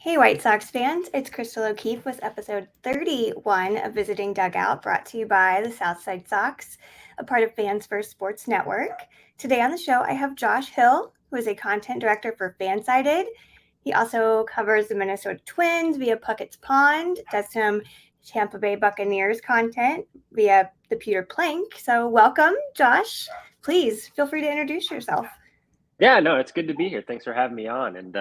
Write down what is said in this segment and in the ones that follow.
Hey, White Sox fans, it's Crystal O'Keefe with episode 31 of Visiting Dugout, brought to you by the Southside Sox, a part of Fans First Sports Network. Today on the show, I have Josh Hill, who is a content director for FanSided. He also covers the Minnesota Twins via Puckett's Pond, does some Tampa Bay Buccaneers content via the Pewter Plank. So welcome, Josh. Please feel free to introduce yourself. Yeah, no, it's good to be here. Thanks for having me on. And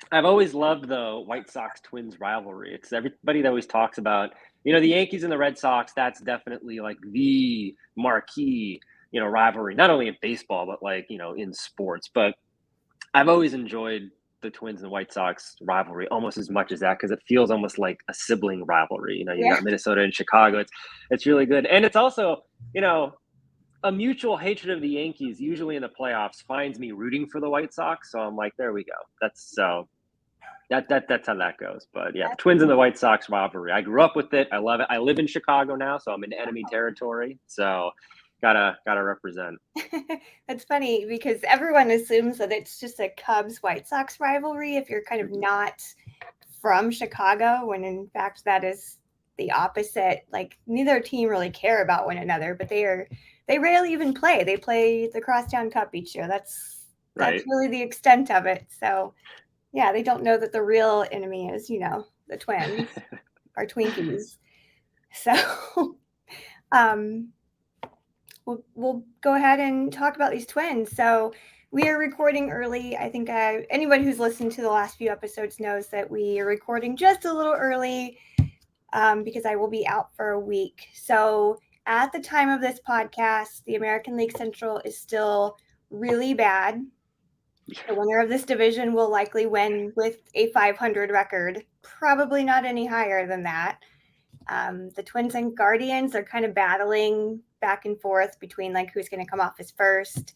I've always loved the White Sox Twins rivalry. It's everybody that always talks about, the Yankees and the Red Sox. That's definitely like the marquee, rivalry, not only in baseball, but in sports. But I've always enjoyed the Twins and White Sox rivalry almost as much as that because it feels almost like a sibling rivalry. You've got Minnesota and Chicago. It's really good. And it's also, a mutual hatred of the Yankees, usually in the playoffs, finds me rooting for the White Sox. So I'm like, there we go. That's how that goes. But yeah, Twins and the White Sox rivalry. I grew up with it. I love it. I live in Chicago now, so I'm in enemy territory. So gotta represent. That's funny because everyone assumes that it's just a Cubs White Sox rivalry if you're kind of not from Chicago, when in fact that is the opposite. Like neither team really care about one another, but they rarely even play. They play the Crosstown Cup each year. That's Right. really the extent of it. So yeah, they don't know that the real enemy is, the Twins or Twinkies. So we'll go ahead and talk about these Twins. So we are recording early. I think anyone who's listened to the last few episodes knows that we are recording just a little early because I will be out for a week. So at the time of this podcast, the American League Central is still really bad. The winner of this division will likely win with a 500 record, probably not any higher than that. The Twins and Guardians are kind of battling back and forth between like who's going to come off as first.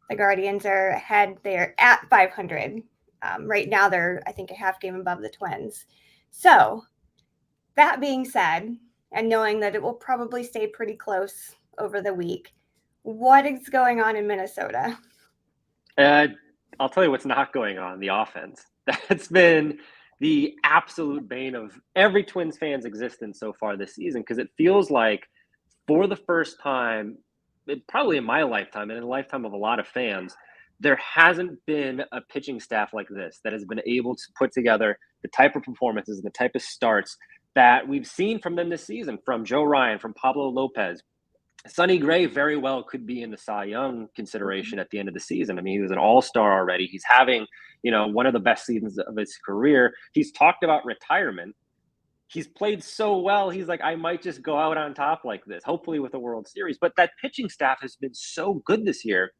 The Guardians are ahead. They're at 500. Right now, they're, I think, a half game above the Twins. So that being said, and knowing that it will probably stay pretty close over the week, what is going on in Minnesota? I'll tell you what's not going on, the offense. That's been the absolute bane of every Twins fan's existence so far this season, because it feels like for the first time, probably in my lifetime and in the lifetime of a lot of fans, there hasn't been a pitching staff like this that has been able to put together the type of performances and the type of starts that we've seen from them this season, from Joe Ryan, from Pablo Lopez. Sonny Gray very well could be in the Cy Young consideration at the end of the season. I mean, he was an all-star already. He's having, one of the best seasons of his career. He's talked about retirement. He's played so well. He's like, I might just go out on top like this, hopefully with a World Series. But that pitching staff has been so good this year.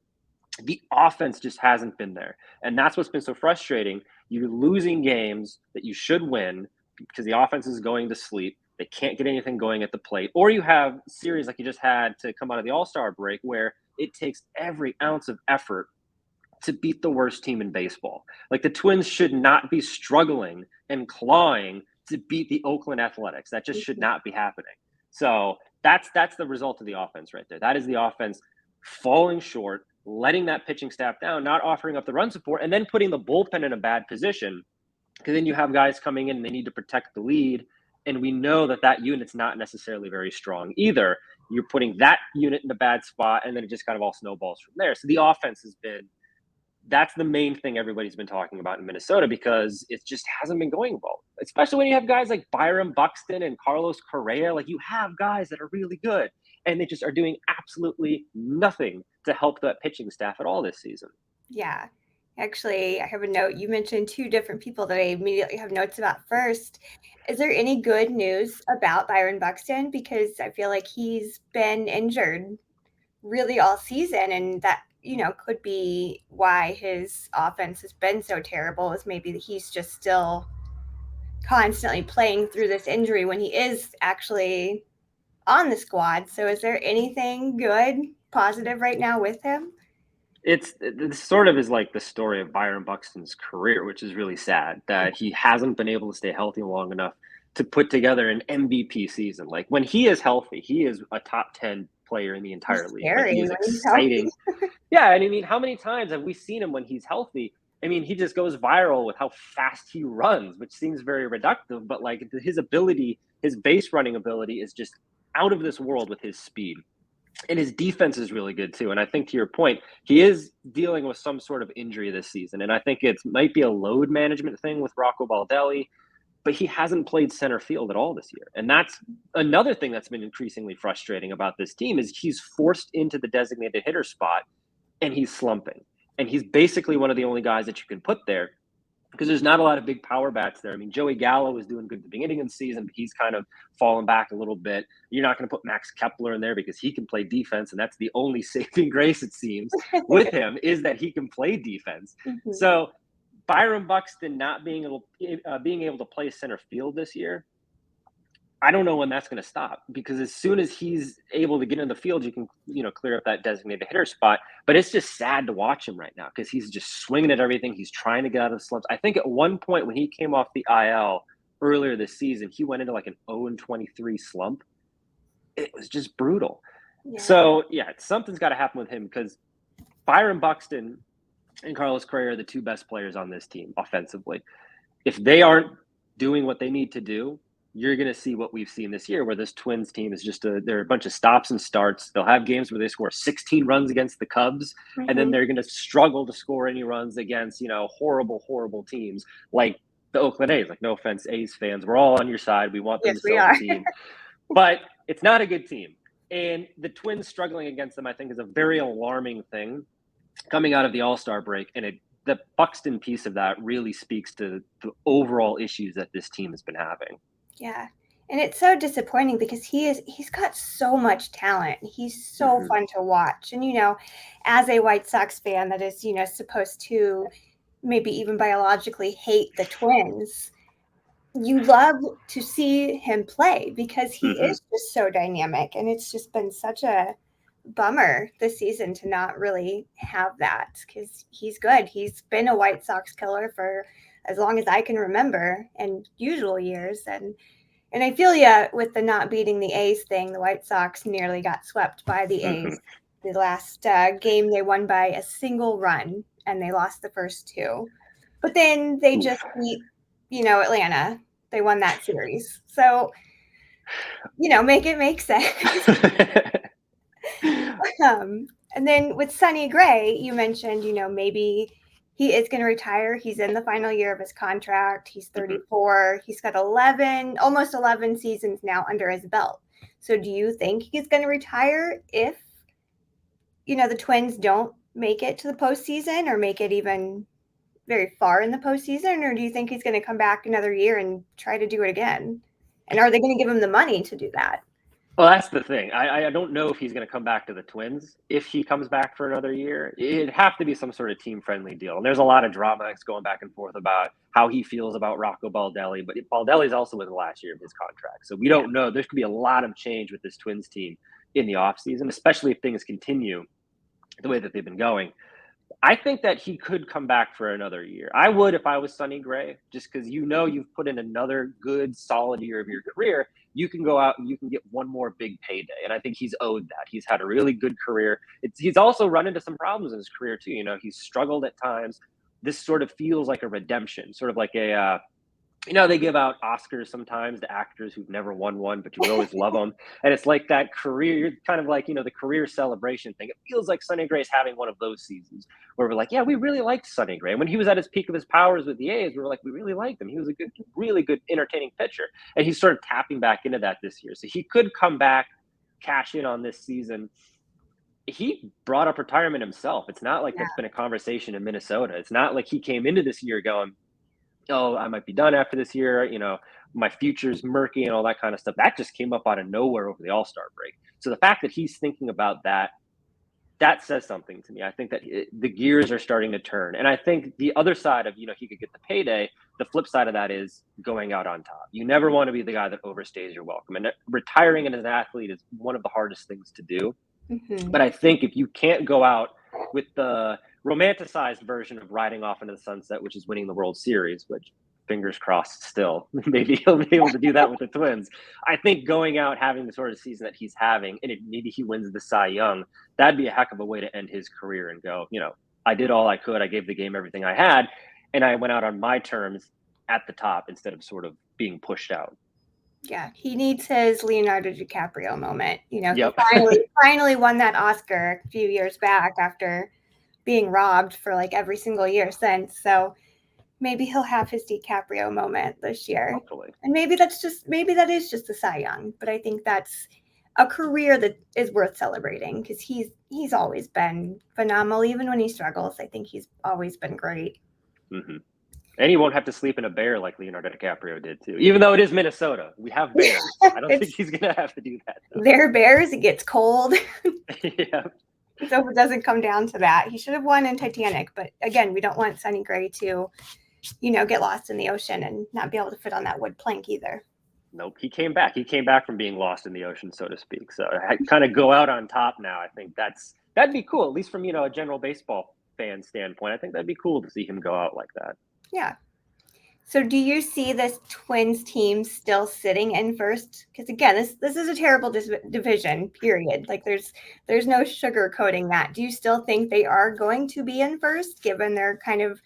The offense just hasn't been there. And that's what's been so frustrating. You're losing games that you should win because the offense is going to sleep. They can't get anything going at the plate. Or you have series like you just had to come out of the All-Star break where it takes every ounce of effort to beat the worst team in baseball. Like the Twins should not be struggling and clawing to beat the Oakland Athletics. That just should not be happening. So that's the result of the offense right there. That is the offense falling short, letting that pitching staff down, not offering up the run support, and then putting the bullpen in a bad position. Because then you have guys coming in and they need to protect the lead. And we know that unit's not necessarily very strong either. You're putting that unit in a bad spot, and then it just kind of all snowballs from there. So the offense has been – that's the main thing everybody's been talking about in Minnesota because it just hasn't been going well, especially when you have guys like Byron Buxton and Carlos Correa. Like you have guys that are really good, and they just are doing absolutely nothing to help that pitching staff at all this season. Yeah. Actually, I have a note. You mentioned two different people that I immediately have notes about. First, is there any good news about Byron Buxton? Because I feel like he's been injured really all season, and that, could be why his offense has been so terrible, is maybe that he's just still constantly playing through this injury when he is actually on the squad. So is there anything good, positive right now with him? It sort of is like the story of Byron Buxton's career, which is really sad that he hasn't been able to stay healthy long enough to put together an MVP season. Like when he is healthy, he is a top 10 player in the entire league. Like he is exciting. Yeah, and I mean, how many times have we seen him when he's healthy I mean, he just goes viral with how fast he runs, which seems very reductive, but like his ability, his base running ability is just out of this world with his speed. And his defense is really good too. And I think to your point, he is dealing with some sort of injury this season. And I think it might be a load management thing with Rocco Baldelli, but he hasn't played center field at all this year. And that's another thing that's been increasingly frustrating about this team is he's forced into the designated hitter spot and he's slumping. And he's basically one of the only guys that you can put there because there's not a lot of big power bats there. I mean, Joey Gallo was doing good at the beginning of the season, but he's kind of fallen back a little bit. You're not going to put Max Kepler in there because he can play defense, and that's the only saving grace, it seems, with him is that he can play defense. Mm-hmm. So Byron Buxton not being able to play center field this year, I don't know when that's going to stop because as soon as he's able to get in the field, you can, clear up that designated hitter spot. But it's just sad to watch him right now because he's just swinging at everything. He's trying to get out of the slumps. I think at one point when he came off the IL earlier this season, he went into like an 0-23 slump. It was just brutal. Yeah. So, something's got to happen with him because Byron Buxton and Carlos Correa are the two best players on this team offensively. If they aren't doing what they need to do, you're going to see what we've seen this year where this Twins team is just they're a bunch of stops and starts. They'll have games where they score 16 runs against the Cubs, mm-hmm. and then they're going to struggle to score any runs against, horrible, horrible teams like the Oakland A's. Like, no offense, A's fans, we're all on your side. We want them to sell the team. But it's not a good team. And the Twins struggling against them, I think, is a very alarming thing coming out of the All-Star break. And the Buxton piece of that really speaks to the overall issues that this team has been having. Yeah. And it's so disappointing because he's got so much talent. He's so mm-hmm. fun to watch. And, as a White Sox fan that is, supposed to maybe even biologically hate the Twins, you love to see him play because he mm-hmm. is just so dynamic. And it's just been such a bummer this season to not really have that because he's good. He's been a White Sox killer for as long as I can remember in usual years. And I feel with the not beating the A's thing, the White Sox nearly got swept by the A's. The last game they won by a single run and they lost the first two. But then they just beat, Atlanta. They won that series. So, make it make sense. And then with Sonny Gray, you mentioned, maybe he is going to retire. He's in the final year of his contract. He's 34. He's got almost 11 seasons now under his belt. So do you think he's going to retire if, the Twins don't make it to the postseason or make it even very far in the postseason? Or do you think he's going to come back another year and try to do it again? And are they going to give him the money to do that? Well, that's the thing. I don't know if he's going to come back to the Twins. If he comes back for another year, it'd have to be some sort of team-friendly deal. And there's a lot of drama that's going back and forth about how he feels about Rocco Baldelli. But Baldelli's also in the last year of his contract. So we don't know. There could be a lot of change with this Twins team in the offseason, especially if things continue the way that they've been going. I think that he could come back for another year. I would if I was Sonny Gray, just because you've put in another good, solid year of your career. You can go out and you can get one more big payday. And I think he's owed that. He's had a really good career. He's also run into some problems in his career, too. He's struggled at times. This sort of feels like a redemption, sort of like a they give out Oscars sometimes to actors who've never won one, but you always love them. And it's like that career, kind of like, the career celebration thing. It feels like Sonny Gray's having one of those seasons where we're like, yeah, we really liked Sonny Gray. When he was at his peak of his powers with the A's, we were like, we really liked him. He was a good, really good, entertaining pitcher. And he's sort of tapping back into that this year. So he could come back, cash in on this season. He brought up retirement himself. It's not like that's been a conversation in Minnesota. It's not like he came into this year going, oh, I might be done after this year. My future's murky and all that kind of stuff. That just came up out of nowhere over the All-Star break. So the fact that he's thinking about that says something to me. I think that the gears are starting to turn. And I think the other side of, he could get the payday, the flip side of that is going out on top. You never want to be the guy that overstays your welcome. And retiring as an athlete is one of the hardest things to do. Mm-hmm. But I think if you can't go out with the romanticized version of riding off into the sunset, which is winning the World Series, which fingers crossed still, maybe he'll be able to do that with the Twins. I think going out, having the sort of season that he's having, and maybe he wins the Cy Young, that'd be a heck of a way to end his career and go, I did all I could. I gave the game everything I had, and I went out on my terms at the top instead of sort of being pushed out. Yeah, he needs his Leonardo DiCaprio moment. You know, Yep. he finally won that Oscar a few years back after being robbed for like every single year since. So maybe he'll have his DiCaprio moment this year. Hopefully. And maybe that is just a Cy Young, but I think that's a career that is worth celebrating because he's always been phenomenal, even when he struggles. I think he's always been great. Mm-hmm. And he won't have to sleep in a bear like Leonardo DiCaprio did too. Even though it is Minnesota, we have bears. I don't think he's gonna have to do that. They're bears. It gets cold. Yeah. So if it doesn't come down to that, he should have won in Titanic. But again, we don't want Sonny Gray to, get lost in the ocean and not be able to fit on that wood plank either. Nope. He came back. He came back from being lost in the ocean, so to speak. So I kind of go out on top now. I think that'd be cool, at least from a general baseball fan standpoint. I think that'd be cool to see him go out like that. Yeah. So do you see this Twins team still sitting in first? Because again, this is a terrible division, period. Like there's no sugarcoating that. Do you still think they are going to be in first given their kind of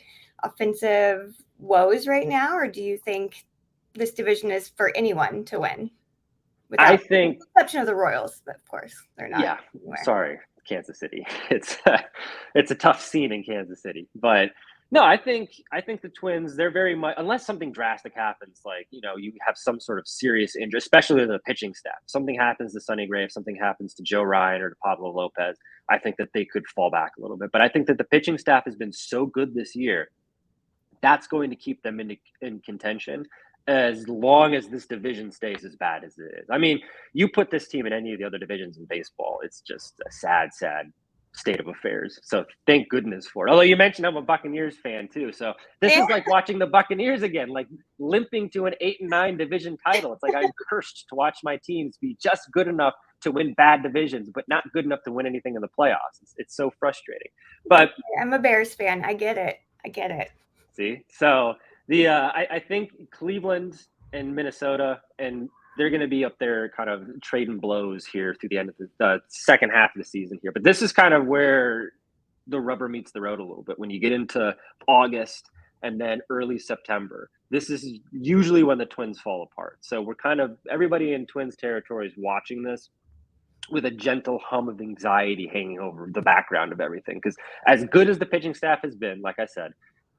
offensive woes right now? Or do you think this division is for anyone to win? I think, with the exception of the Royals, but of course they're not. Yeah, anywhere. Sorry, Kansas City. It's a tough scene in Kansas City, but no, I think the Twins, they're very much, unless something drastic happens, like you have some sort of serious injury, especially in the pitching staff. Something happens to Sonny Gray, if something happens to Joe Ryan or to Pablo Lopez, I think that they could fall back a little bit. But I think that the pitching staff has been so good this year, that's going to keep them in contention as long as this division stays as bad as it is. I mean, you put this team in any of the other divisions in baseball, it's just a sad state of affairs. So thank goodness for it. Although you mentioned I'm a Buccaneers fan too. So this is like watching the Buccaneers again, like limping to an 8-9 division title. It's like I'm cursed to watch my teams be just good enough to win bad divisions, but not good enough to win anything in the playoffs. It's so frustrating. But I'm a Bears fan. I get it. See, so I think Cleveland and Minnesota, and they're going to be up there kind of trading blows here through the end of the second half of the season here. But this is kind of where the rubber meets the road a little bit. When you get into August and then early September, this is usually when the Twins fall apart. So we're kind of, everybody in Twins territory is watching this with a gentle hum of anxiety hanging over the background of everything. Because as good as the pitching staff has been, like I said,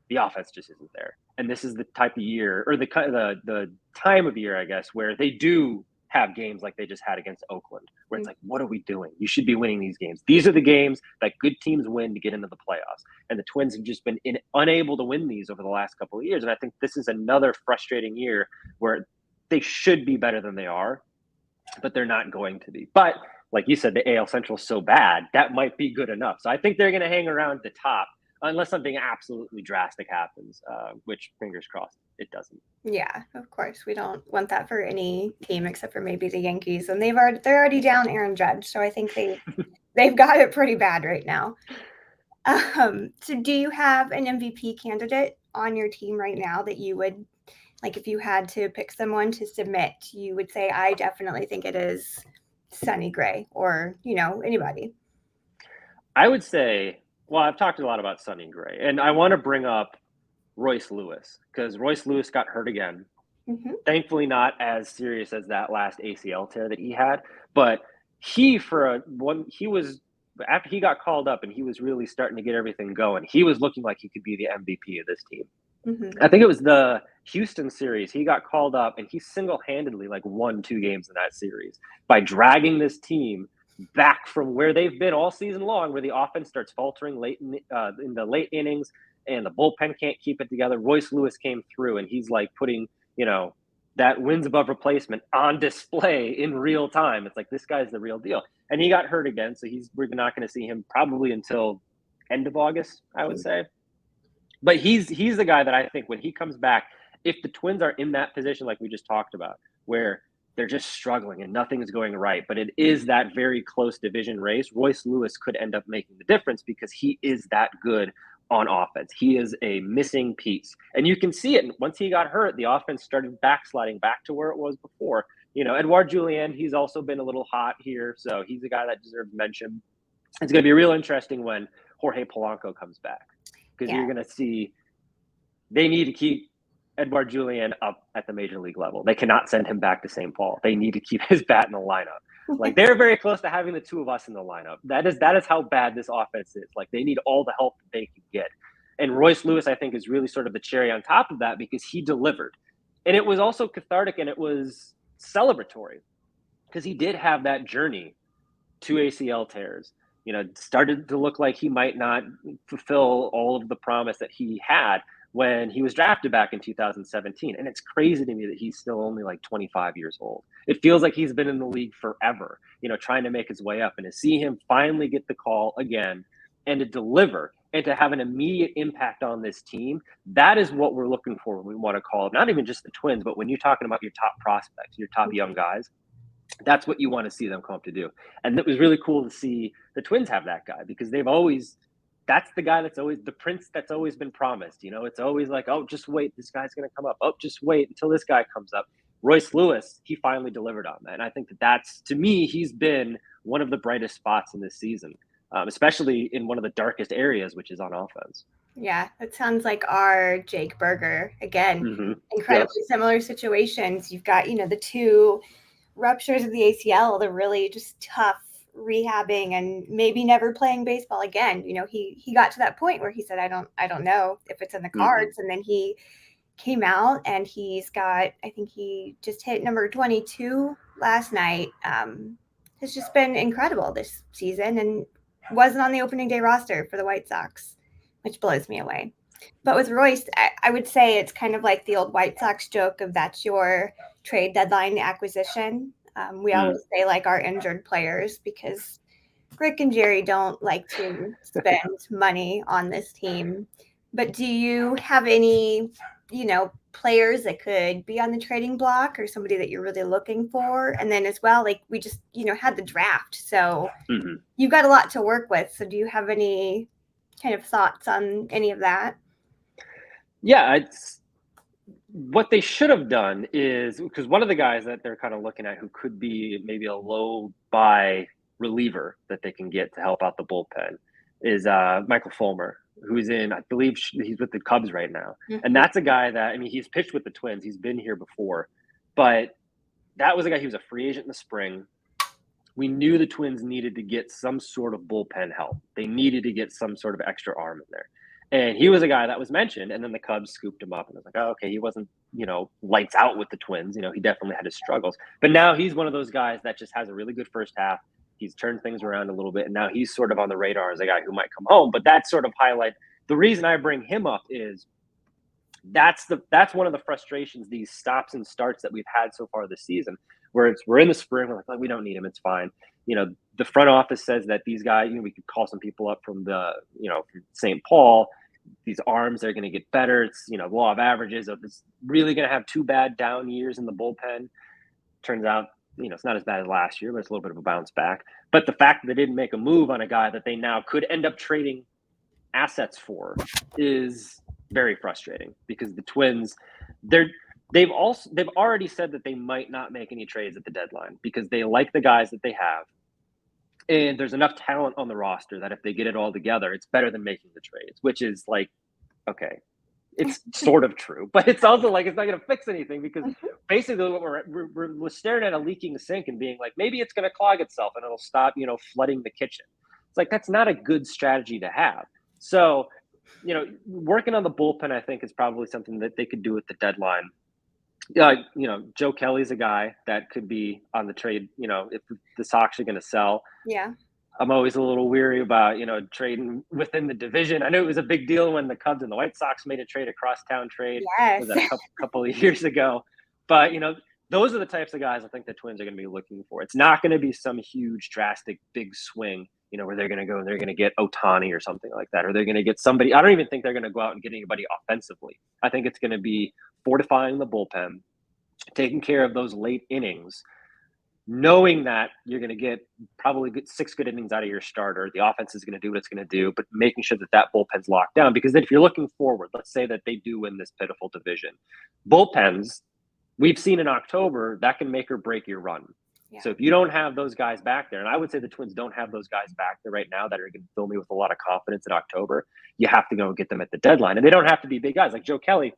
the offense just isn't there. And this is the type of year, or the time of year, I guess, where they do have games like they just had against Oakland, where it's like, what are we doing? You should be winning these games. These are the games that good teams win to get into the playoffs. And the Twins have just been unable to win these over the last couple of years. And I think this is another frustrating year where they should be better than they are, but they're not going to be. But like you said, the AL Central is so bad, that might be good enough. So I think they're going to hang around the top unless something absolutely drastic happens, which fingers crossed it doesn't. Yeah, of course. We don't want that for any team except for maybe the Yankees. And they're already down Aaron Judge. So I think they've got it pretty bad right now. So do you have an MVP candidate on your team right now that you would, like if you had to pick someone to submit, you would say, I definitely think it is Sonny Gray or, anybody? I would say, well, I've talked a lot about Sonny Gray, and I want to bring up Royce Lewis because Royce Lewis got hurt again. Mm-hmm. Thankfully, not as serious as that last ACL tear that he had, but after he got called up and he was really starting to get everything going, he was looking like he could be the MVP of this team. Mm-hmm. I think it was the Houston series. He got called up and he single-handedly won 2 games in that series by dragging this team back from where they've been all season long, where the offense starts faltering late in the late innings and the bullpen can't keep it together. Royce Lewis came through and he's putting, that wins above replacement on display in real time. It's like, this guy's the real deal. And he got hurt again. So we're not going to see him probably until end of August, I would say. But he's the guy that I think when he comes back, if the Twins are in that position, like we just talked about, where they're just struggling and nothing is going right, but it is that very close division race, Royce Lewis could end up making the difference because he is that good on offense. He is a missing piece. And you can see it. Once he got hurt, the offense started backsliding back to where it was before. Edouard Julien, he's also been a little hot here, so he's a guy that deserves mention. It's going to be real interesting when Jorge Polanco comes back, because Yeah. you're going to see they need to keep Edouard Julien up at the major league level. They cannot send him back to St. Paul. They need to keep his bat in the lineup. Like, they're very close to having the two of us in the lineup. That is how bad this offense is. Like, they need all the help that they can get. And Royce Lewis, I think, is really sort of the cherry on top of that, because he delivered. And it was also cathartic, and it was celebratory, because he did have that journey to ACL tears. Started to look like he might not fulfill all of the promise that he had when he was drafted back in 2017. And it's crazy to me that he's still only like 25 years old. It feels like he's been in the league forever, trying to make his way up. And to see him finally get the call again and to deliver and to have an immediate impact on this team, that is what we're looking for when we want to call it. Not even just the Twins, but when you're talking about your top prospects, your top young guys, that's what you want to see them come up to do. And it was really cool to see the Twins have that guy, because that's the guy that's always the prince that's always been promised. It's always like, oh, just wait, this guy's going to come up. Oh, just wait until this guy comes up. Royce Lewis, he finally delivered on that. And I think that's, to me, he's been one of the brightest spots in this season, especially in one of the darkest areas, which is on offense. Yeah, that sounds like our Jake Berger. Again, incredibly similar situations. You've got, the two ruptures of the ACL, the really just tough rehabbing and maybe never playing baseball again. He got to that point where he said, I don't know if it's in the cards. And then he came out and he's got, I think he just hit number 22 last night. It's just been incredible this season, and wasn't on the opening day roster for the White Sox, which blows me away. But with Royce, I would say it's kind of like the old White Sox joke of that's your trade deadline acquisition. We always say like our injured players, because Rick and Jerry don't like to spend money on this team. But do you have any, players that could be on the trading block, or somebody that you're really looking for? And then as well, like we just, had the draft. So you've got a lot to work with. So do you have any kind of thoughts on any of that? Yeah, what they should have done is, because one of the guys that they're kind of looking at who could be maybe a low buy reliever that they can get to help out the bullpen is Michael Fulmer, who's I believe he's with the Cubs right now. And that's a guy that, he's pitched with the Twins. He's been here before, but that was a guy, he was a free agent in the spring. We knew the Twins needed to get some sort of bullpen help. They needed to get some sort of extra arm in there. And he was a guy that was mentioned, and then the Cubs scooped him up, and it was like, oh, okay, he wasn't, lights out with the Twins. He definitely had his struggles. But now he's one of those guys that just has a really good first half. He's turned things around a little bit, and now he's sort of on the radar as a guy who might come home. But that sort of highlight, the reason I bring him up is that's one of the frustrations, these stops and starts that we've had so far this season, where we're in the spring, we're like, oh, we don't need him, it's fine. The front office says that these guys, we could call some people up from from St. Paul. These arms, they're going to get better. It's, law of averages of it's really going to have 2 bad down years in the bullpen. Turns out, it's not as bad as last year, but it's a little bit of a bounce back. But the fact that they didn't make a move on a guy that they now could end up trading assets for is very frustrating, because the Twins, they've already said that they might not make any trades at the deadline because they like the guys that they have. And there's enough talent on the roster that if they get it all together, it's better than making the trades, which is like, okay, it's sort of true, but it's also like, it's not going to fix anything, because basically what we're staring at a leaking sink and being like, maybe it's going to clog itself and it'll stop, flooding the kitchen. It's like, that's not a good strategy to have. So, working on the bullpen, I think, is probably something that they could do at the deadline. Joe Kelly's a guy that could be on the trade, if the Sox are going to sell. Yeah. I'm always a little weary about, trading within the division. I know it was a big deal when the Cubs and the White Sox made a trade, a crosstown trade. Yes. Was that a couple of years ago. But, those are the types of guys I think the Twins are going to be looking for. It's not going to be some huge, drastic, big swing, where they're going to go and they're going to get Ohtani or something like that, or they're going to get somebody. I don't even think they're going to go out and get anybody offensively. I think it's going to be fortifying the bullpen, taking care of those late innings, knowing that you're going to get probably 6 good innings out of your starter. The offense is going to do what it's going to do, but making sure that bullpen's locked down. Because then if you're looking forward, let's say that they do win this pitiful division, bullpens, we've seen in October, that can make or break your run. Yeah. So if you don't have those guys back there, and I would say the Twins don't have those guys back there right now that are going to fill me with a lot of confidence in October, you have to go and get them at the deadline. And they don't have to be big guys. Like Joe Kelly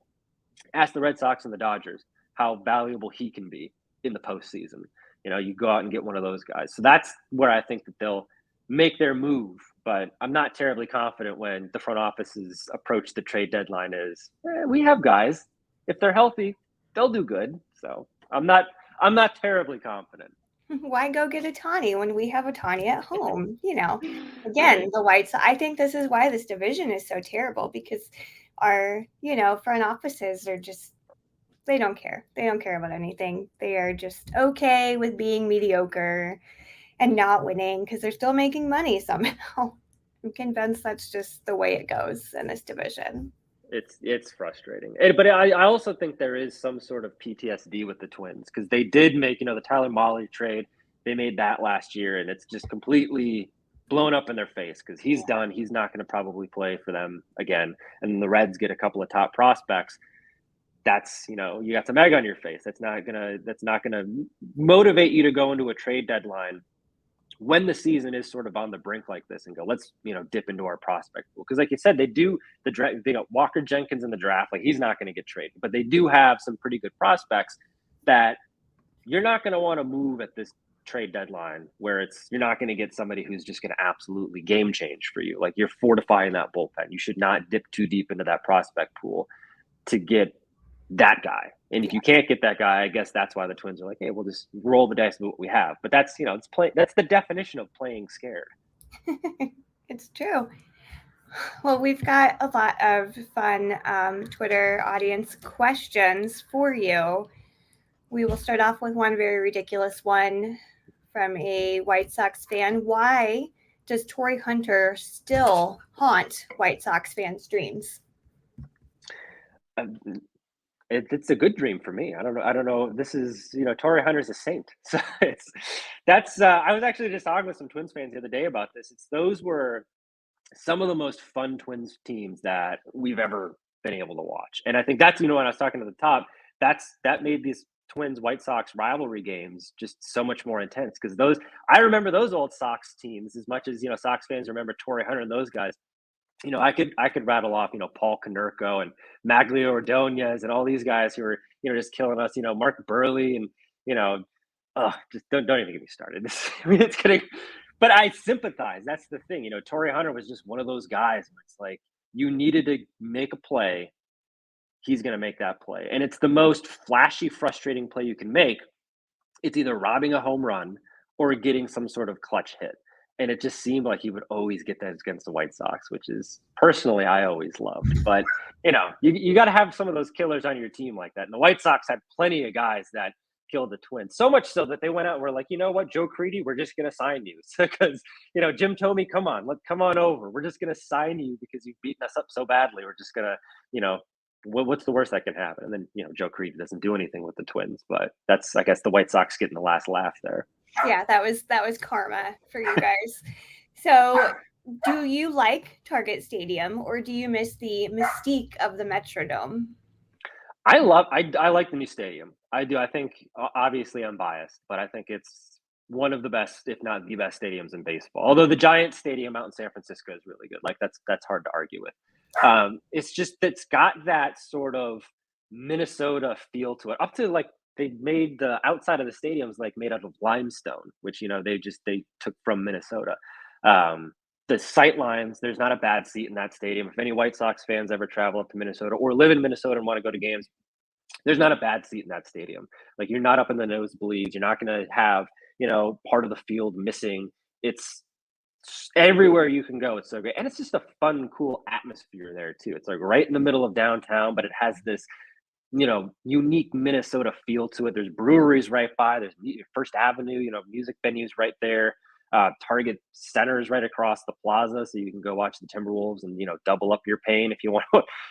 asked the Red Sox and the Dodgers how valuable he can be in the postseason. You go out and get one of those guys. So that's where I think that they'll make their move. But I'm not terribly confident when the front office's approach the trade deadline is, we have guys. If they're healthy, they'll do good. So I'm not terribly confident. Why go get Ohtani when we have Ohtani at home? Again, Right. the White Sox. I think this is why this division is so terrible, because our, front offices are just, they don't care. They don't care about anything. They are just okay with being mediocre and not winning because they're still making money somehow. I'm convinced that's just the way it goes in this division. It's frustrating. But I also think there is some sort of PTSD with the Twins because they did make, the Tyler Mahle trade. They made that last year, and it's just completely blown up in their face because he's done. He's not going to probably play for them again. And the Reds get a couple of top prospects. That's, you got some egg on your face. That's not gonna motivate you to go into a trade deadline when the season is sort of on the brink like this and go, let's, dip into our prospect pool. Because like you said, they do the draft, they got Walker Jenkins in the draft. Like he's not going to get traded, but they do have some pretty good prospects that you're not going to want to move at this trade deadline where you're not going to get somebody who's just going to absolutely game change for you. Like you're fortifying that bullpen. You should not dip too deep into that prospect pool to get that guy. And if you can't get that guy, I guess that's why the Twins are like, hey, we'll just roll the dice with what we have. But that's, that's the definition of playing scared. It's true. Well, we've got a lot of fun Twitter audience questions for you. We will start off with one very ridiculous one from a White Sox fan. Why does Torrey Hunter still haunt White Sox fans' dreams? It's a good dream for me. I don't know. This is, Torrey Hunter's a saint. So I was actually just talking with some Twins fans the other day about this. Those were some of the most fun Twins teams that we've ever been able to watch. And I think that's, when I was talking to the top, that made these Twins White Sox rivalry games just so much more intense because I remember those old Sox teams as much as, Sox fans remember Torrey Hunter and those guys. I could rattle off, Paul Konerko and Maglio Ordonez and all these guys who are, just killing us, Mark Burley and, just don't even get me started. It's kidding. But I sympathize. That's the thing. Torrey Hunter was just one of those guys where it's like you needed to make a play. He's going to make that play. And it's the most flashy, frustrating play you can make. It's either robbing a home run or getting some sort of clutch hit. And it just seemed like he would always get that against the White Sox, which is personally I always loved. But, you got to have some of those killers on your team like that. And the White Sox had plenty of guys that killed the Twins. So much so that they went out and were like, you know what, Joe Creedy, we're just going to sign you. Because, Jim Thome, come on over. We're just going to sign you because you've beaten us up so badly. We're just going to, what's the worst that can happen? And then, Joe Creedy doesn't do anything with the Twins. But that's, I guess, the White Sox getting the last laugh there. Yeah, that was karma for you guys. So, do you like Target Stadium or do you miss the mystique of the Metrodome? I like the new stadium. I do. I think obviously I'm biased, but I think it's one of the best, if not the best stadiums in baseball. Although the Giant Stadium out in San Francisco is really good. Like that's hard to argue with. It's got that sort of Minnesota feel to it. Up to like they made the outside of the stadiums like made out of limestone, which they took from Minnesota. The sight lines, there's not a bad seat in that stadium. If any White Sox fans ever travel up to Minnesota or live in Minnesota and want to go to games, there's not a bad seat in that stadium. Like you're not up in the nosebleeds. You're not going to have, part of the field missing. It's everywhere you can go. It's so great. And it's just a fun, cool atmosphere there too. It's like right in the middle of downtown, but it has this, unique Minnesota feel to it. There's breweries right by, there's First Avenue, music venues right there. Target Center is right across the plaza, so you can go watch the Timberwolves and double up your pain if you want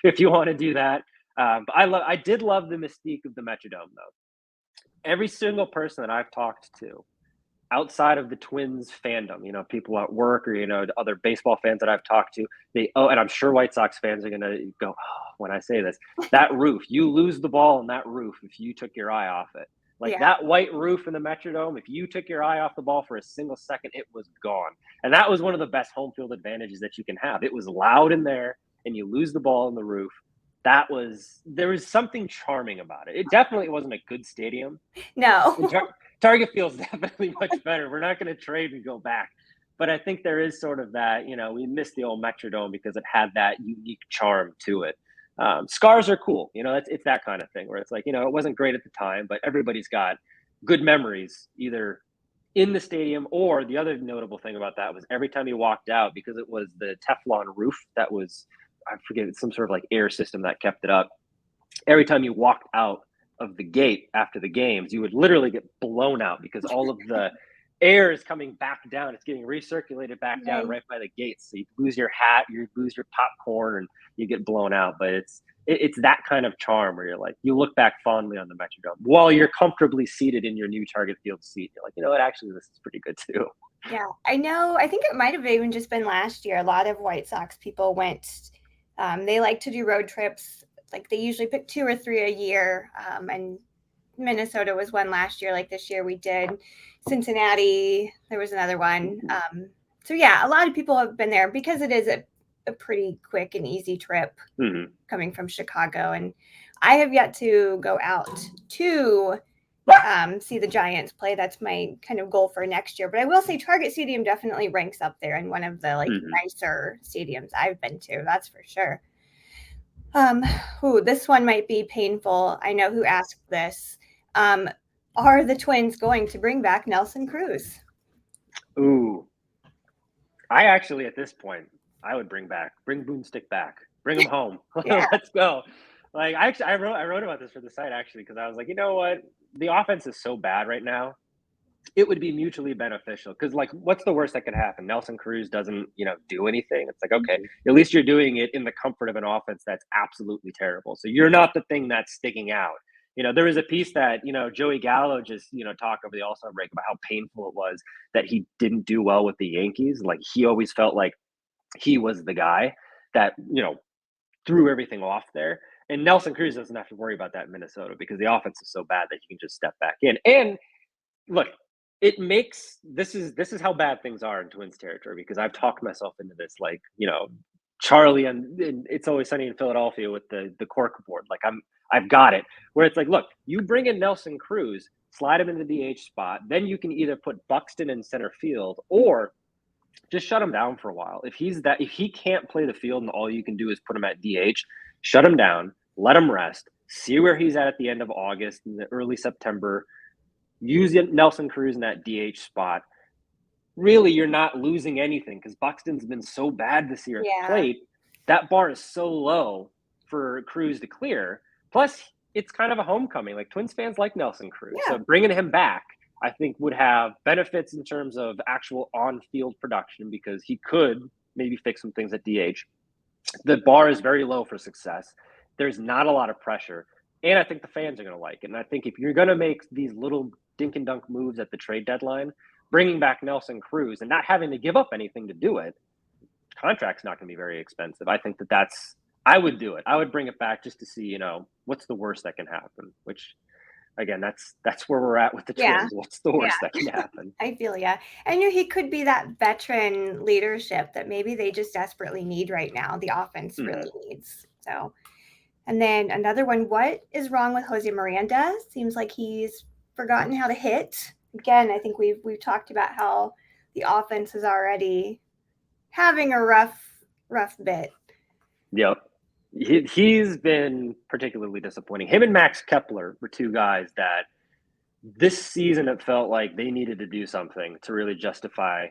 if you want to do that. But I did love the mystique of the Metrodome though. Every single person that I've talked to outside of the Twins fandom, people at work or other baseball fans that I've talked to, and I'm sure White Sox fans are gonna go, oh, when I say this, that roof, you lose the ball on that roof if you took your eye off it. Like Yeah. that white roof in the Metrodome, if you took your eye off the ball for a single second, it was gone. And that was one of the best home field advantages that you can have. It was loud in there, and you lose the ball in the roof. There was something charming about it. It definitely wasn't a good stadium. And No. Target feels definitely much better. We're not going to trade and go back. But I think there is sort of that, we missed the old Metrodome because it had that unique charm to it. Scars are cool. It's that kind of thing where it's like, it wasn't great at the time, but everybody's got good memories either in the stadium, or the other notable thing about that was every time you walked out, because it was the Teflon roof that was, I forget, some sort of like air system that kept it up. Every time you walked out of the gate after the games, you would literally get blown out because all of the air is coming back down. It's getting recirculated back down right by the gates. So you lose your hat, you lose your popcorn, and you get blown out. But it's that kind of charm where you're like, you look back fondly on the Metrodome while you're comfortably seated in your new Target Field seat. You're like, you know what, actually, this is pretty good too. Yeah, I know. I think it might have even just been last year. A lot of White Sox people went. They like to do road trips. Like they usually pick 2 or 3 a year. And Minnesota was one last year. Like this year we did Cincinnati. There was another one. So yeah, a lot of people have been there because it is a pretty quick and easy trip coming from Chicago. And I have yet to go out to see the Giants play. That's my kind of goal for next year. But I will say Target Stadium definitely ranks up there in one of the nicer stadiums I've been to. That's for sure. This one might be painful. I know who asked this. Are the Twins going to bring back Nelson Cruz? Ooh, I actually at this point I would bring Boomstick back, bring him home. Yeah. Let's go. Like I wrote about this for the site actually because I was like, you know what, the offense is so bad right now. It would be mutually beneficial because, like, what's the worst that could happen? Nelson Cruz doesn't, do anything. It's like, okay, at least you're doing it in the comfort of an offense that's absolutely terrible. So you're not the thing that's sticking out. There was a piece that, Joey Gallo just, talked over the All-Star break about how painful it was that he didn't do well with the Yankees. Like, he always felt like he was the guy that, threw everything off there. And Nelson Cruz doesn't have to worry about that in Minnesota because the offense is so bad that he can just step back in. And look, this is how bad things are in Twins territory because I've talked myself into this, like, Charlie and It's Always Sunny in Philadelphia with the cork board. Like I've got it where it's like, look, you bring in Nelson Cruz, slide him in the DH spot, then you can either put Buxton in center field or just shut him down for a while. If he can't play the field and all you can do is put him at DH, shut him down, let him rest, see where he's at the end of August and the early September. Use Nelson Cruz in that DH spot. Really, you're not losing anything because Buxton's been so bad this year at the plate. That bar is so low for Cruz to clear. Plus, it's kind of a homecoming. Like, Twins fans like Nelson Cruz. Yeah. So bringing him back, I think, would have benefits in terms of actual on-field production because he could maybe fix some things at DH. The bar is very low for success. There's not a lot of pressure. And I think the fans are going to like it. And I think if you're going to make these little dink and dunk moves at the trade deadline, bringing back Nelson Cruz and not having to give up anything to do it, contract's not going to be very expensive. I think I would do it. I would bring it back just to see, what's the worst that can happen, which again, that's where we're at with the Twins. What's the worst that can happen? I feel I knew he could be that veteran leadership that maybe they just desperately need right now. The offense really needs. So, and then another one, what is wrong with Jose Miranda? Seems like he's forgotten how to hit. Again, I think we've talked about how the offense is already having a rough bit. Yep. He's been particularly disappointing. Him and Max Kepler were two guys that this season it felt like they needed to do something to really justify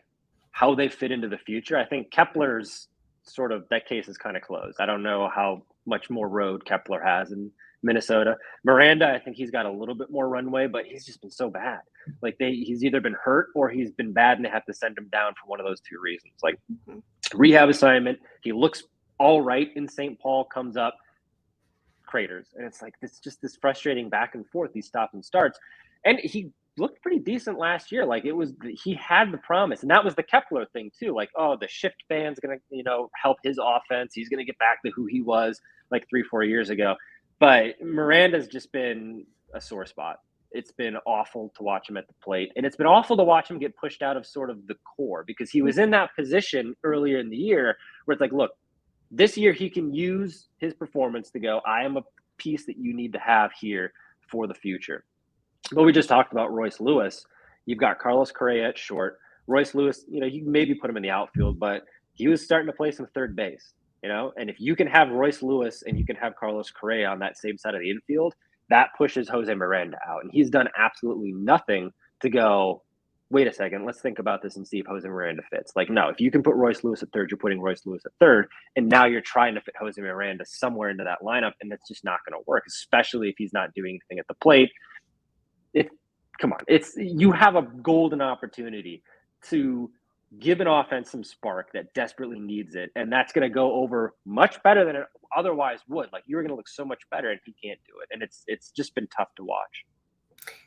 how they fit into the future. I think Kepler's sort of, that case is kind of closed. I don't know how much more road Kepler has in Minnesota. Miranda, I think he's got a little bit more runway, but he's just been so bad. Like he's either been hurt or he's been bad and they have to send him down for one of those two reasons. Like rehab assignment, he looks all right in St. Paul, comes up, craters. And it's like, it's just this frustrating back and forth, these stop and starts. And he looked pretty decent last year. Like he had the promise. And that was the Kepler thing too. Like, oh, the shift band's going to, help his offense. He's going to get back to who he was like 3-4 years ago. But Miranda's just been a sore spot. It's been awful to watch him at the plate, and it's been awful to watch him get pushed out of sort of the core, because he was in that position earlier in the year where it's like, look, this year he can use his performance to go, I am a piece that you need to have here for the future. But we just talked about Royce Lewis. You've got Carlos Correa at short. Royce Lewis, you can maybe put him in the outfield, but he was starting to play some third base, and if you can have Royce Lewis and you can have Carlos Correa on that same side of the infield, that pushes Jose Miranda out. And he's done absolutely nothing to go, wait a second, let's think about this and see if Jose Miranda fits. Like, no, if you can put Royce Lewis at third, you're putting Royce Lewis at third. And now you're trying to fit Jose Miranda somewhere into that lineup, and that's just not going to work, especially if he's not doing anything at the plate. Come on, you have a golden opportunity to give an offense some spark that desperately needs it, and that's going to go over much better than it otherwise would. Like, you're going to look so much better, and he can't do it, and it's just been tough to watch.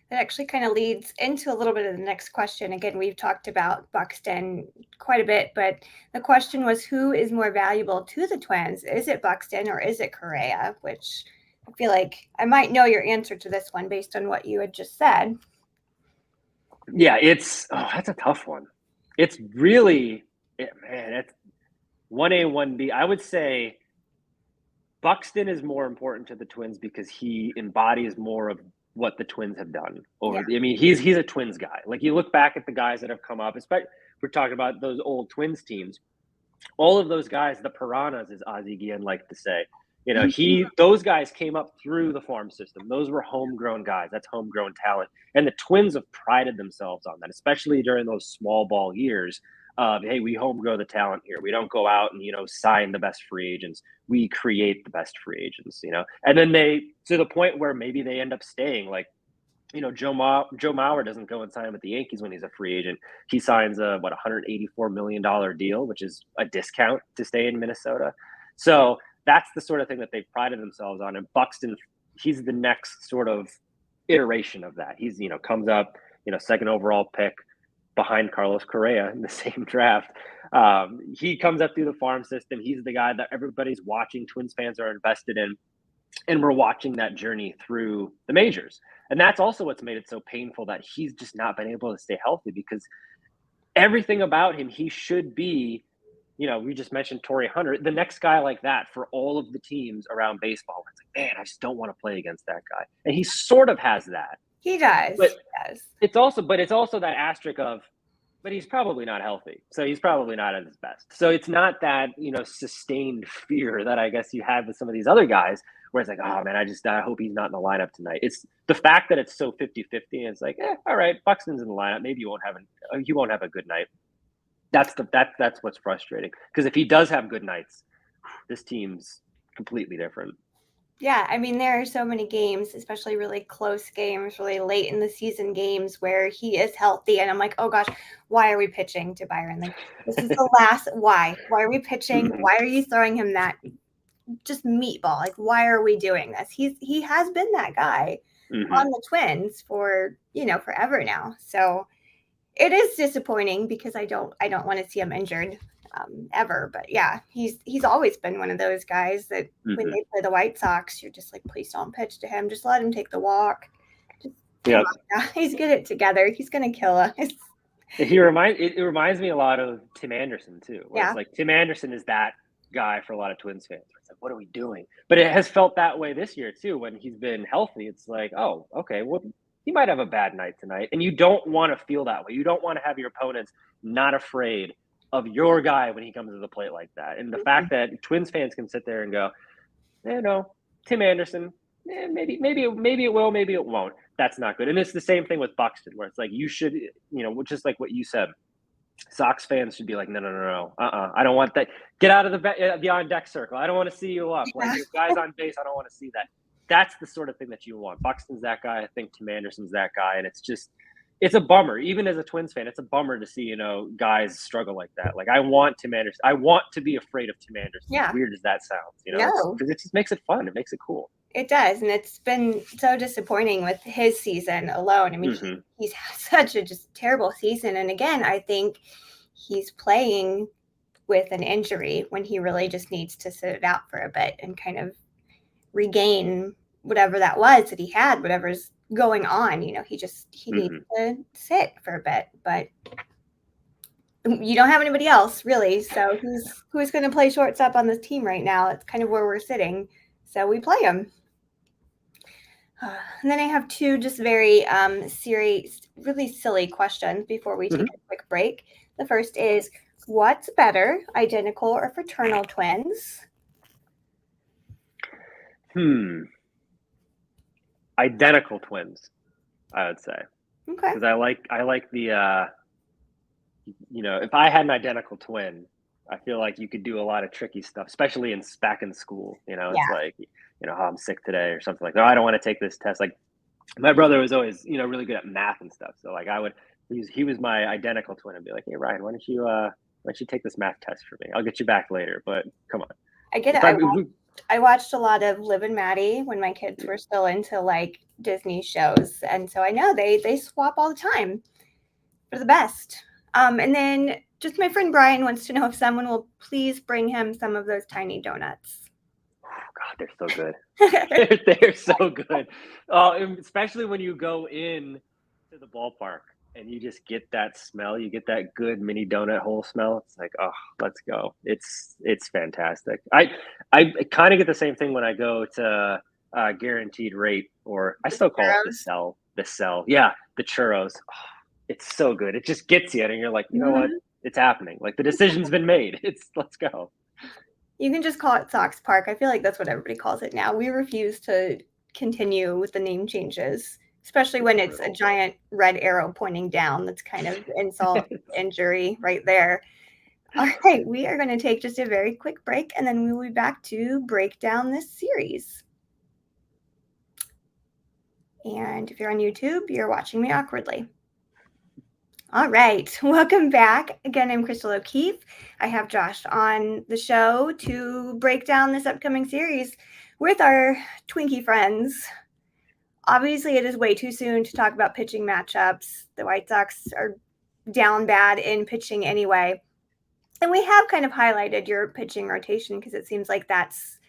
That actually kind of leads into a little bit of the next question. Again, we've talked about Buxton quite a bit, but the question was, who is more valuable to the Twins? Is it Buxton or is it Correa? Which I feel like I might know your answer to this one based on what you had just said. Yeah, that's a tough one. It's really, it's 1A, 1B. I would say Buxton is more important to the Twins because he embodies more of what the Twins have done over. Yeah. I mean, he's a Twins guy. Like, you look back at the guys that have come up, especially we're talking about those old Twins teams. All of those guys, the piranhas, as Ozzie Guillen liked to say. Those guys came up through the farm system. Those were homegrown guys. That's homegrown talent. And the Twins have prided themselves on that, especially during those small ball years of, hey, we homegrow the talent here. We don't go out and, sign the best free agents. We create the best free agents, And then to the point where maybe they end up staying. Like, Joe Mauer doesn't go and sign with the Yankees when he's a free agent. He signs a $184 million deal, which is a discount to stay in Minnesota. So that's the sort of thing that they've prided themselves on. And Buxton, he's the next sort of iteration of that. He's, comes up, second overall pick behind Carlos Correa in the same draft. He comes up through the farm system. He's the guy that everybody's watching. Twins fans are invested in. And we're watching that journey through the majors. And that's also what's made it so painful, that he's just not been able to stay healthy, because everything about him, he should be, we just mentioned Torrey Hunter, the next guy like that for all of the teams around baseball. It's like, man, I just don't want to play against that guy. And he sort of has that. He does. But he does. It's also that asterisk of, but he's probably not healthy. So he's probably not at his best. So it's not that, sustained fear that I guess you have with some of these other guys, where it's like, oh man, I hope he's not in the lineup tonight. It's the fact that it's so 50-50, and it's like, all right, Buxton's in the lineup. Maybe he won't have a good night. That's what's frustrating. Because if he does have good nights, this team's completely different. Yeah, I mean, there are so many games, especially really close games, really late in the season games, where he is healthy, and I'm like, oh gosh, why are we pitching to Byron? Like, this is the last. Why are we pitching? Mm-hmm. Why are you throwing him that just meatball? Like, why are we doing this? He has been that guy on the Twins for forever now. So it is disappointing, because I don't want to see him injured ever. But yeah, he's always been one of those guys that when they play the White Sox, you're just like, please don't pitch to him. Just let him take the walk. Just come on, guys, get it together. He's gonna kill us. It reminds me a lot of Tim Anderson too. Where it's like Tim Anderson is that guy for a lot of Twins fans. It's like, what are we doing? But it has felt that way this year too. When he's been healthy, it's like, oh, okay, well, he might have a bad night tonight. And you don't want to feel that way. You don't want to have your opponents not afraid of your guy when he comes to the plate like that. And the fact that Twins fans can sit there and go, Tim Anderson, maybe it will, maybe it won't. That's not good. And it's the same thing with Buxton, where it's like, you should, just like what you said, Sox fans should be like, no. I don't want that. Get out of the on deck circle. I don't want to see you up. Like, your guy's on base, I don't want to see that. That's the sort of thing that you want. Buxton's that guy. I think Tim Anderson's that guy. And it's a bummer. Even as a Twins fan, it's a bummer to see, guys struggle like that. Like, I want Tim Anderson. I want to be afraid of Tim Anderson. Yeah. As weird as that sounds, No. Because it just makes it fun. It makes it cool. It does. And it's been so disappointing with his season alone. I mean, he's had such a just terrible season. And again, I think he's playing with an injury when he really just needs to sit it out for a bit and kind of regain whatever that was that he had, whatever's going on. He needs to sit for a bit, but you don't have anybody else really. So who's going to play shortstop on this team right now? It's kind of where we're sitting. So we play him. And then I have two just very serious, really silly questions before we take a quick break. The first is, what's better, identical or fraternal twins? Identical twins, I would say. Okay. Because I like the if I had an identical twin, I feel like you could do a lot of tricky stuff, especially back in school. It's like, oh, I'm sick today or something like that. Oh, I don't want to take this test. Like my brother was always, really good at math and stuff. So like he was my identical twin and be like, hey Ryan, why don't you take this math test for me? I'll get you back later, but come on. I get it. I watched a lot of Liv and Maddie when my kids were still into like Disney shows. And so I know they swap all the time for the best. And then just my friend Brian wants to know if someone will please bring him some of those tiny donuts. Oh God, they're so good. they're so good. Especially when you go in to the ballpark and you just get that smell. You get that good mini donut hole smell. It's like, oh, let's go. It's fantastic. I kind of get the same thing when I go to Guaranteed Rate, or I still call it the cell. The cell. Yeah, the churros. Oh, it's so good. It just gets you, and you're like, you know what? It's happening. Like the decision's been made. Let's go. You can just call it Sox Park. I feel like that's what everybody calls it now. We refuse to continue with the name changes, especially when it's a giant red arrow pointing down. That's kind of insult injury right there. All right, we are going to take just a very quick break, and then we will be back to break down this series. And if you're on YouTube, you're watching me awkwardly. All right, welcome back. Again, I'm Crystal O'Keefe. I have Josh on the show to break down this upcoming series with our Twinkie friends. Obviously, it is way too soon to talk about pitching matchups. The White Sox are down bad in pitching anyway. And we have kind of highlighted your pitching rotation because it seems like that's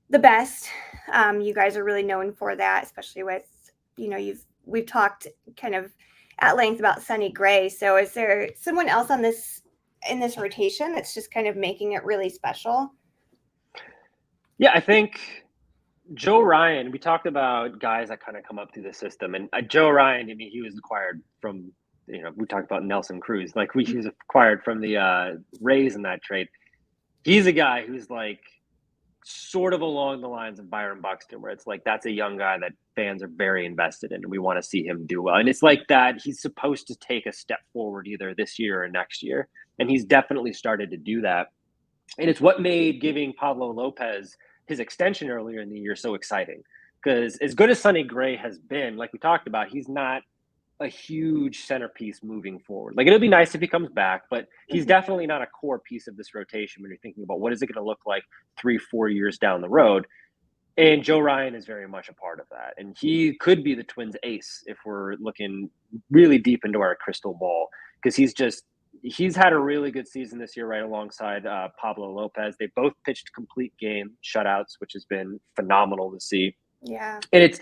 the best. You guys are really known for that, especially with, we've talked kind of at length about Sonny Gray. So is there someone else in this rotation that's just kind of making it really special? Yeah, I think Joe Ryan, we talked about guys that kind of come up through the system, and Joe Ryan, I mean, he was acquired from, we talked about Nelson Cruz, like he was acquired from the Rays in that trade. He's a guy who's like sort of along the lines of Byron Buxton, where it's like, that's a young guy that fans are very invested in, and we want to see him do well. And it's like that he's supposed to take a step forward either this year or next year. And he's definitely started to do that. And it's what made giving Pablo Lopez his extension earlier in the year so exciting. Because as good as Sonny Gray has been, like we talked about, he's not a huge centerpiece moving forward. Like, it'll be nice if he comes back, but he's definitely not a core piece of this rotation when you're thinking about what is it going to look like 3-4 years down the road. And Joe Ryan is very much a part of that. And he could be the Twins' ace if we're looking really deep into our crystal ball, because he's had a really good season this year right alongside Pablo Lopez. They both pitched complete game shutouts, which has been phenomenal to see. Yeah. And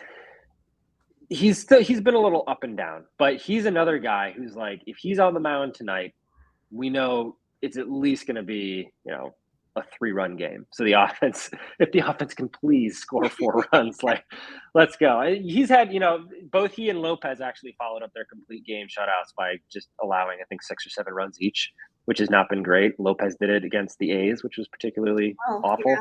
he's been a little up and down, but he's another guy who's like, if he's on the mound tonight, we know it's at least going to be, a 3-run game. So if the offense can please score 4 runs, like, let's go. He's had, both he and Lopez actually followed up their complete game shutouts by just allowing, I think, 6 or 7 runs each, which has not been great. Lopez did it against the A's, which was particularly awful.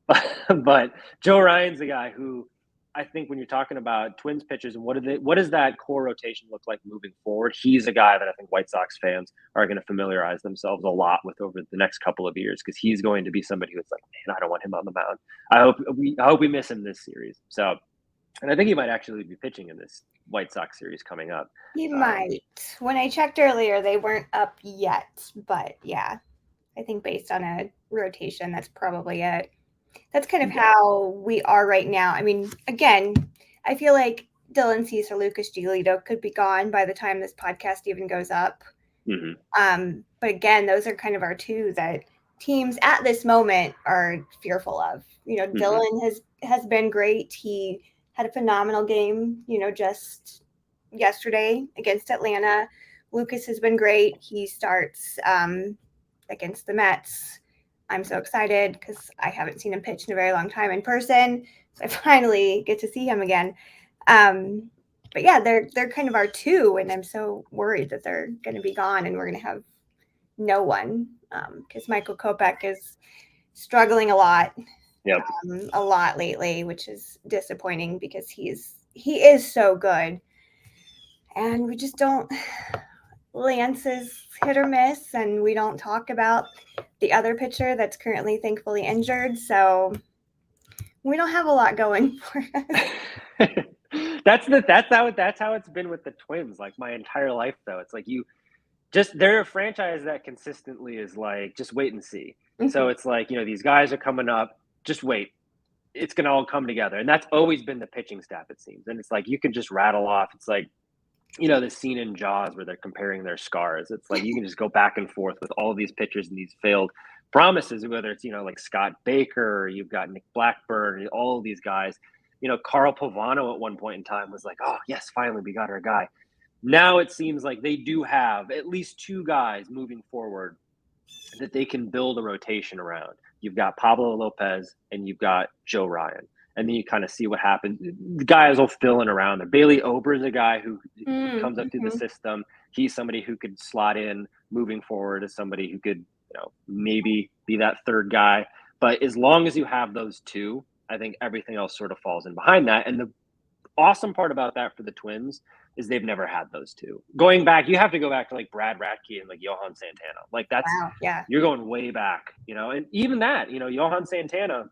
Yeah. But Joe Ryan's the guy who, I think when you're talking about Twins pitchers and what does that core rotation look like moving forward, he's a guy that I think White Sox fans are going to familiarize themselves a lot with over the next couple of years, because he's going to be somebody who's like, man, I don't want him on the mound. I hope we miss him this series. So, and I think he might actually be pitching in this White Sox series coming up. He might. When I checked earlier, they weren't up yet, but yeah, I think based on a rotation, that's probably it. That's kind of how we are right now. I mean, again, I feel like Dylan Cease or Lucas Giolito could be gone by the time this podcast even goes up. Mm-hmm. But again, those are kind of our two that teams at this moment are fearful of. Dylan has been great. He had a phenomenal game, just yesterday against Atlanta. Lucas has been great. He starts against the Mets. I'm so excited because I haven't seen him pitch in a very long time in person. So I finally get to see him again. But yeah, they're kind of our two, and I'm so worried that they're going to be gone and we're going to have no one because Michael Kopech is struggling Yep. a lot lately, which is disappointing because he is so good, and we just don't. Lance is hit or miss, and we don't talk about the other pitcher that's currently thankfully injured. So we don't have a lot going for us. that's how it's been with the Twins like my entire life though. It's like they're a franchise that consistently is like just wait and see. So it's like, these guys are coming up, just wait. It's going to all come together. And that's always been the pitching staff, it seems. And it's like you can just rattle off. It's like, the scene in Jaws where they're comparing their scars. It's like you can just go back and forth with all of these pitchers and these failed promises, whether it's, like Scott Baker, or you've got Nick Blackburn, all of these guys. Carl Pavano at one point in time was like, oh, yes, finally, we got our guy. Now it seems like they do have at least two guys moving forward that they can build a rotation around. You've got Pablo Lopez and you've got Joe Ryan. And then you kind of see what happens. The guys will fill in around there. Bailey Ober is a guy who comes up through the system. He's somebody who could slot in moving forward as somebody who could, maybe be that third guy. But as long as you have those two, I think everything else sort of falls in behind that. And the awesome part about that for the Twins is they've never had those two. Going back, you have to go back to like Brad Radke and like Johan Santana. Like that's, Wow, yeah. You're going way back, and even that, Johan Santana,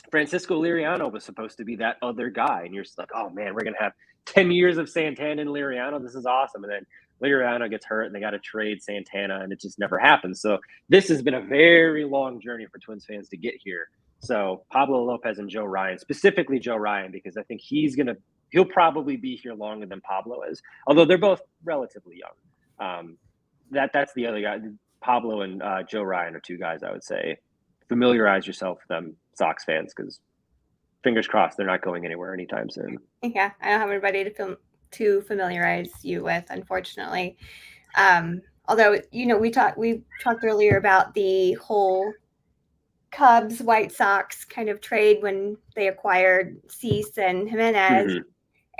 Francisco Liriano was supposed to be that other guy. And you're just like, oh man, we're going to have 10 years of Santana and Liriano. This is awesome. And then Liriano gets hurt and they got to trade Santana and it just never happens. So this has been a very long journey for Twins fans to get here. So Pablo Lopez and Joe Ryan, specifically Joe Ryan, because I think he'll probably be here longer than Pablo is, although they're both relatively young. That's the other guy. Pablo and Joe Ryan are two guys I would say familiarize yourself with them, Sox fans, because fingers crossed they're not going anywhere anytime soon. Yeah, I don't have anybody to familiarize you with, unfortunately. Although we talked earlier about the whole Cubs White Sox kind of trade when they acquired Cease and Jimenez,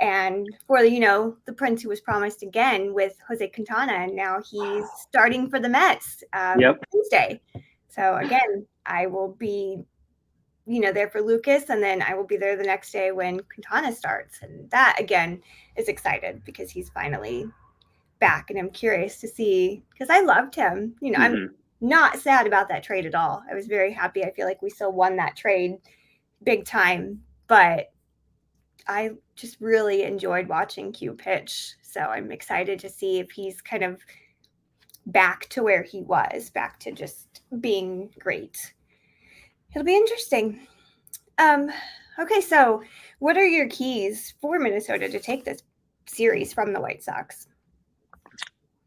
and for the Prince who was promised again with Jose Quintana, and now he's starting for the Mets Wednesday. So again, I will be there for Lucas, and then I will be there the next day when Quintana starts, and that again is excited because he's finally back, and I'm curious to see because I loved him. I'm not sad about that trade at all. I was very happy. I feel like we still won that trade big time, but I just really enjoyed watching Q pitch. So I'm excited to see if he's kind of back to where he was, back to just being great. It'll be interesting. Okay, so what are your keys for Minnesota to take this series from the White Sox?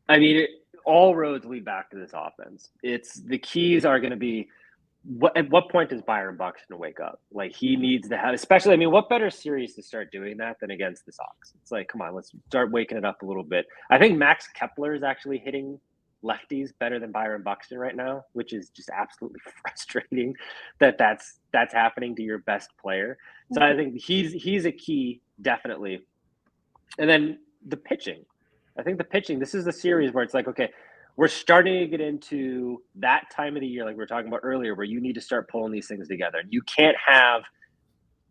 I mean, all roads lead back to this offense. The keys are going to be at what point does Byron Buxton wake up? Like he needs to have, especially, I mean, what better series to start doing that than against the Sox? It's like, come on, let's start waking it up a little bit. I think Max Kepler is actually hitting lefties better than Byron Buxton right now, which is just absolutely frustrating that's happening to your best player. So I think he's a key, definitely. And then the pitching. I think the pitching, this is the series where it's like, okay, we're starting to get into that time of the year, like we were talking about earlier, where you need to start pulling these things together. You can't have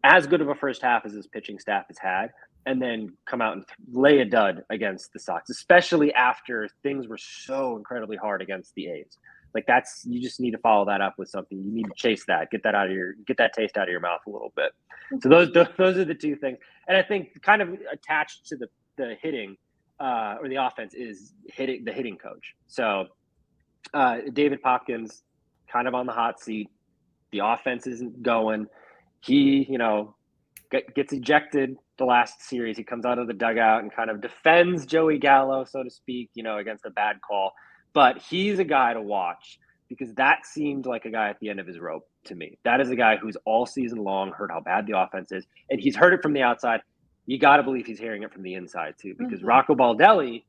as good of a first half as this pitching staff has had and then come out and lay a dud against the Sox, especially after things were so incredibly hard against the A's. Like you just need to follow that up with something. You need to chase that, get that taste out of your mouth a little bit. So those are the two things. And I think kind of attached to the hitting, or the offense is the hitting coach. So David Popkins kind of on the hot seat. The offense isn't going. He, gets ejected the last series. He comes out of the dugout and kind of defends Joey Gallo, so to speak, against a bad call. But he's a guy to watch because that seemed like a guy at the end of his rope. to me. That is a guy who's all season long heard how bad the offense is, and he's heard it from the outside. You got to believe he's hearing it from the inside too, because Rocco Baldelli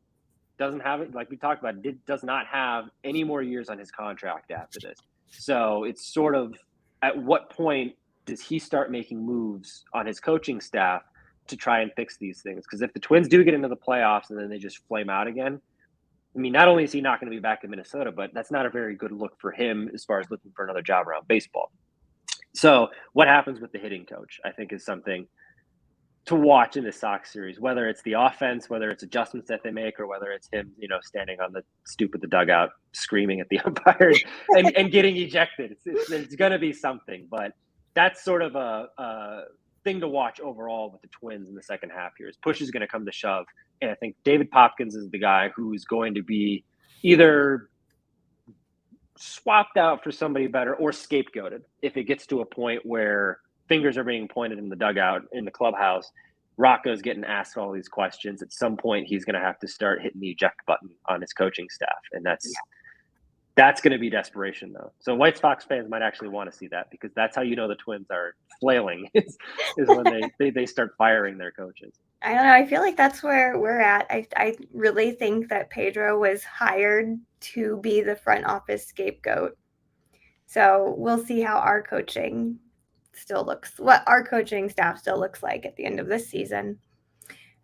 doesn't have it, like we talked about, does not have any more years on his contract after this. So it's sort of, at what point does he start making moves on his coaching staff to try and fix these things? Because if the Twins do get into the playoffs and then they just flame out again, I mean, not only is he not going to be back in Minnesota, but that's not a very good look for him as far as looking for another job around baseball. So what happens with the hitting coach, I think, is something to watch in the Sox series, whether it's the offense, whether it's adjustments that they make, or whether it's him, standing on the stoop of the dugout screaming at the umpire and getting ejected. It's going to be something, but that's sort of a thing to watch overall with the Twins in the second half here. Is push is going to come to shove, and I think David Popkins is the guy who's going to be either swapped out for somebody better or scapegoated if it gets to a point where fingers are being pointed in the dugout in the clubhouse. Rocco's getting asked all these questions. At some point, he's going to have to start hitting the eject button on his coaching staff, and that's going to be desperation, though. So White Sox fans might actually want to see that, because that's how the Twins are flailing is when they start firing their coaches. I don't know. I feel like that's where we're at. I really think that Pedro was hired to be the front office scapegoat. So we'll see how our coaching what our coaching staff still looks like at the end of this season.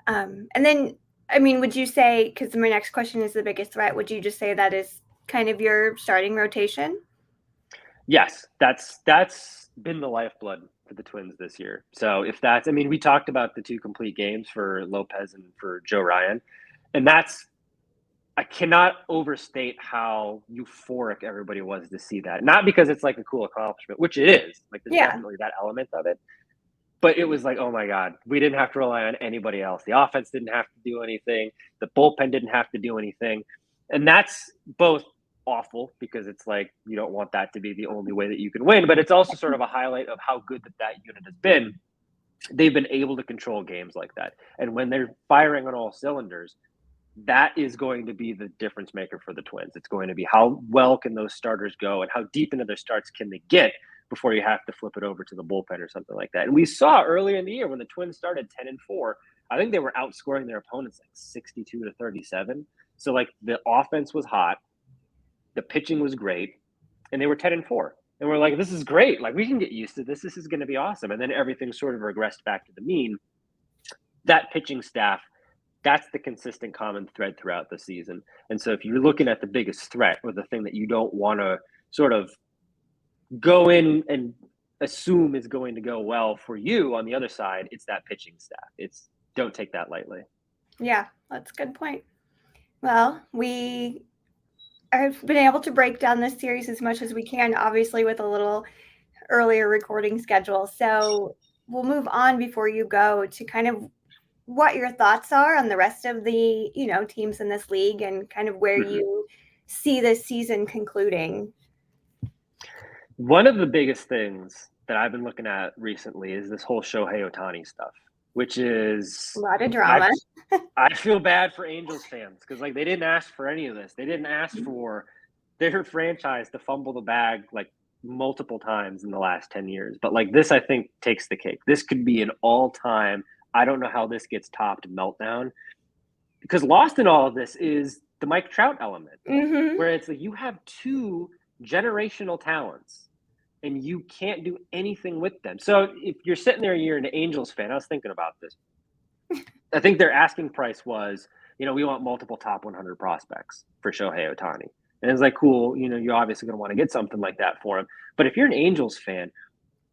And then, I mean, would you say, because my next question is the biggest threat, would you just say that is kind of your starting rotation? Yes, that's been the lifeblood for the Twins this year. So if that's, I mean, we talked about the 2 complete games for Lopez and for Joe Ryan, and I cannot overstate how euphoric everybody was to see that. Not because it's like a cool accomplishment, which it is. Like, there's definitely that element of it. But it was like, oh my God, we didn't have to rely on anybody else. The offense didn't have to do anything. The bullpen didn't have to do anything. And that's both awful, because it's like, you don't want that to be the only way that you can win. But it's also sort of a highlight of how good that unit has been. They've been able to control games like that. And when they're firing on all cylinders, that is going to be the difference maker for the Twins. It's going to be how well can those starters go and how deep into their starts can they get before you have to flip it over to the bullpen or something like that. And we saw earlier in the year when the Twins started 10-4, I think they were outscoring their opponents like 62-37. So like, the offense was hot, the pitching was great, and they were 10-4. And we're like, this is great. Like, we can get used to this. This is going to be awesome. And then everything sort of regressed back to the mean. That pitching staff, that's the consistent common thread throughout the season. And so if you're looking at the biggest threat, or the thing that you don't want to sort of go in and assume is going to go well for you on the other side, it's that pitching staff. Don't take that lightly. Yeah, that's a good point. Well, we have been able to break down this series as much as we can, obviously with a little earlier recording schedule. So we'll move on before you go to kind of what your thoughts are on the rest of the, teams in this league, and kind of where you see this season concluding. One of the biggest things that I've been looking at recently is this whole Shohei Ohtani stuff, which is a lot of drama. I feel bad for Angels fans, because like, they didn't ask for any of this. They didn't ask for their franchise to fumble the bag like multiple times in the last 10 years. But like, this, I think, takes the cake. This could be an all-time, I don't know how this gets topped, meltdown, because lost in all of this is the Mike Trout element, where it's like, you have 2 generational talents and you can't do anything with them. So if you're sitting there, you're an Angels fan, I was thinking about this. I think their asking price was, we want multiple top 100 prospects for Shohei Ohtani. And it's like, cool, you're obviously going to want to get something like that for him. But if you're an Angels fan,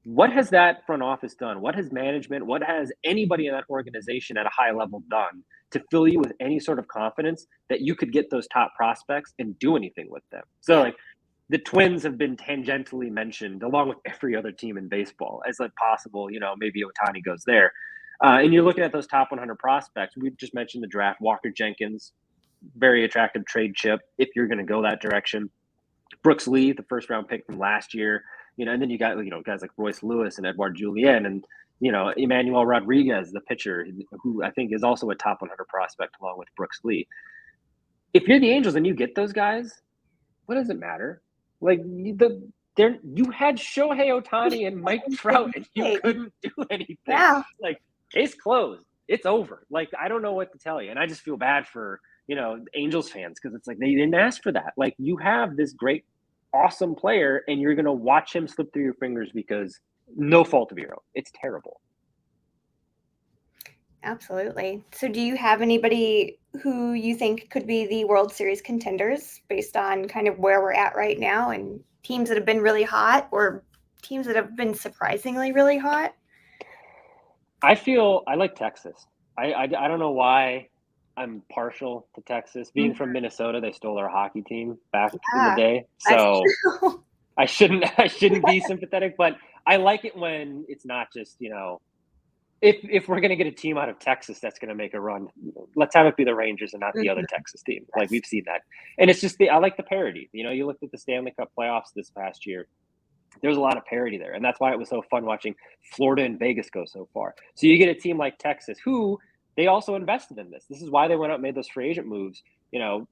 what has that front office done? What has management, what has anybody in that organization at a high level done to fill you with any sort of confidence that you could get those top prospects and do anything with them? So like, the Twins have been tangentially mentioned along with every other team in baseball as like possible, maybe Ohtani goes there. And you're looking at those top 100 prospects. We just mentioned the draft. Walker Jenkins, very attractive trade chip if you're going to go that direction. Brooks Lee, the first round pick from last year, and then you got, guys like Royce Lewis and Edouard Julien, and, Emmanuel Rodriguez, the pitcher, who I think is also a top 100 prospect along with Brooks Lee. If you're the Angels and you get those guys, what does it matter? Like, the you had Shohei Ohtani and Mike Trout, and you couldn't do anything. Yeah. Like, case closed. It's over. Like, I don't know what to tell you. And I just feel bad for, Angels fans, because it's like they didn't ask for that. Like, you have this great, awesome player, and you're going to watch him slip through your fingers because no fault of your own. It's terrible. Absolutely. So do you have anybody who you think could be the World Series contenders based on kind of where we're at right now and teams that have been really hot or teams that have been surprisingly really hot? I like Texas. I don't know why I'm partial to Texas. Being from Minnesota, they stole our hockey team back in the day. So I shouldn't be sympathetic, but I like it when it's not just, if we're going to get a team out of Texas that's going to make a run, let's have it be the Rangers and not the other Texas team. Like, we've seen that. And it's just I like the parity. You looked at the Stanley Cup playoffs this past year. There's a lot of parity there. And that's why it was so fun watching Florida and Vegas go so far. So you get a team like Texas, who they also invested in this. This is why they went out and made those free agent moves,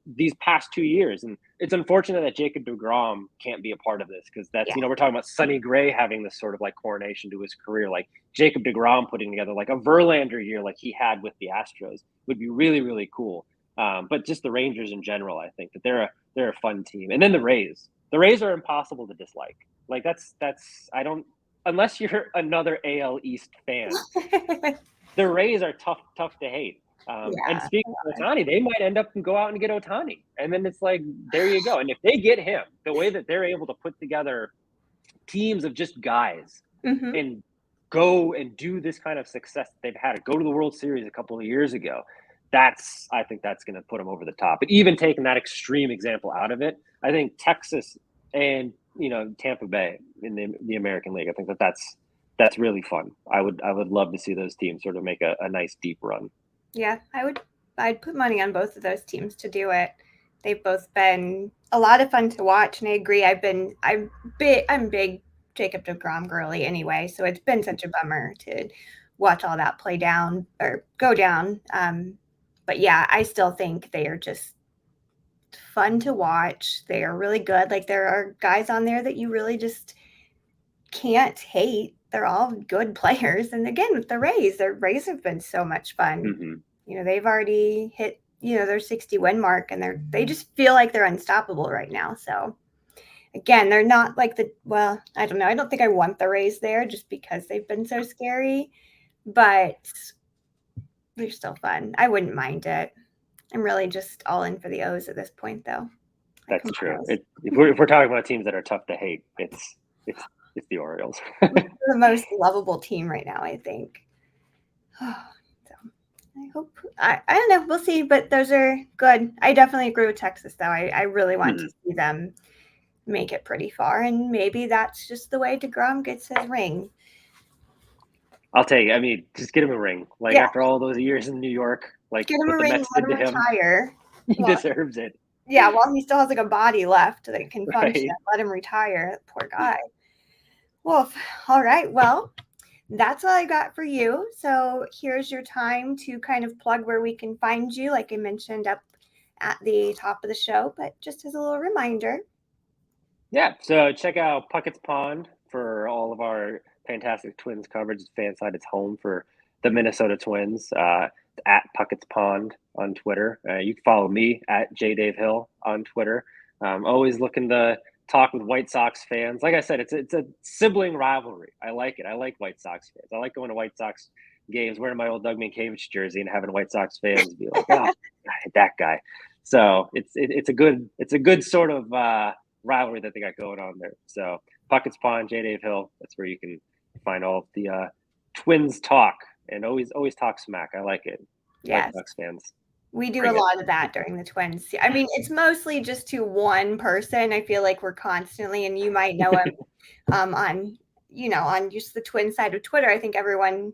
these past 2 years. And it's unfortunate that Jacob DeGrom can't be a part of this, because that's, we're talking about Sonny Gray having this sort of like coronation to his career. Like, Jacob DeGrom putting together like a Verlander year like he had with the Astros would be really, really cool. But just the Rangers in general, I think that they're a fun team. And then the Rays. The Rays are impossible to dislike. Like, I don't, unless you're another AL East fan, the Rays are tough to hate. And speaking of Ohtani, they might end up and go out and get Ohtani. And then it's like, there you go. And if they get him, the way that they're able to put together teams of just guys and go and do this kind of success that they've had, go to the World Series a couple of years ago, I think that's going to put them over the top. But even taking that extreme example out of it, I think Texas and Tampa Bay in the American League, I think that's really fun. I would love to see those teams sort of make a nice deep run. Yeah, I'd put money on both of those teams to do it. They've both been a lot of fun to watch, and I agree. I'm big Jacob DeGrom girly anyway, so it's been such a bummer to watch all that play down or go down. But yeah, I still think they are just fun to watch. They are really good. Like, there are guys on there that you really just can't hate. They're all good players. And again, with the Rays have been so much fun. They've already hit, their 60 win mark, and they just feel like they're unstoppable right now. So again, they're not like I don't know. I don't think I want the Rays there just because they've been so scary, but they're still fun. I wouldn't mind it. I'm really just all in for the O's at this point, though. That's true. If we're talking about teams that are tough to hate, it's the Orioles. They're the most lovable team right now, I think. So I hope I don't know. We'll see, but those are good. I definitely agree with Texas, though. I really want to see them make it pretty far, and maybe that's just the way DeGrom gets his ring. I'll take it. I mean, just get him a ring. Like, after all those years in New York, like, get him a ring, let him retire. He deserves it. Yeah, while he still has like a body left that can function, let him retire. Poor guy. Well, all right. Well, that's all I got for you. So here's your time to kind of plug where we can find you, like I mentioned up at the top of the show, but just as a little reminder. Yeah, so check out Puckett's Pond for all of our fantastic Twins coverage. FanSided, it's home for the Minnesota Twins. At Puckett's Pond on Twitter. You can follow me at JDaveHill on Twitter. Always looking to talk with White Sox fans. Like I said, it's a sibling rivalry. I like it. I like White Sox fans. I like going to White Sox games, wearing my old Doug Mankiewicz jersey, and having White Sox fans be like, "Oh, that guy." So it's a good sort of rivalry that they got going on there. So Puckett's Pond, JDaveHill. That's where you can find all of the Twins talk, and always talk smack. I like it. Yes. White Sox fans. We do a lot of that during the Twins. I mean, it's mostly just to one person. I feel like we're constantly, and you might know him on just the Twin side of Twitter. I think everyone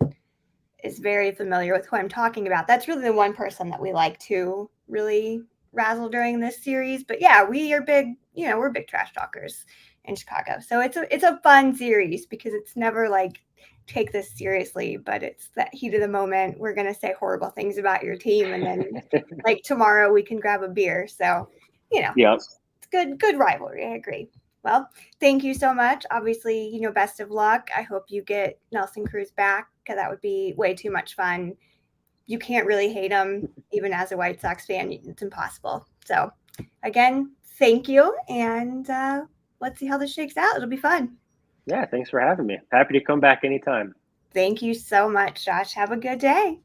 is very familiar with who I'm talking about. That's really the one person that we like to really razzle during this series. But yeah, we are big, we're big trash talkers in Chicago. So it's a fun series because it's never like, take this seriously, but it's that heat of the moment. We're going to say horrible things about your team. And then like tomorrow we can grab a beer. So, it's good rivalry. I agree. Well, thank you so much. Obviously, best of luck. I hope you get Nelson Cruz back because that would be way too much fun. You can't really hate him, even as a White Sox fan. It's impossible. So, again, thank you. And let's see how this shakes out. It'll be fun. Yeah, thanks for having me. Happy to come back anytime. Thank you so much, Josh. Have a good day.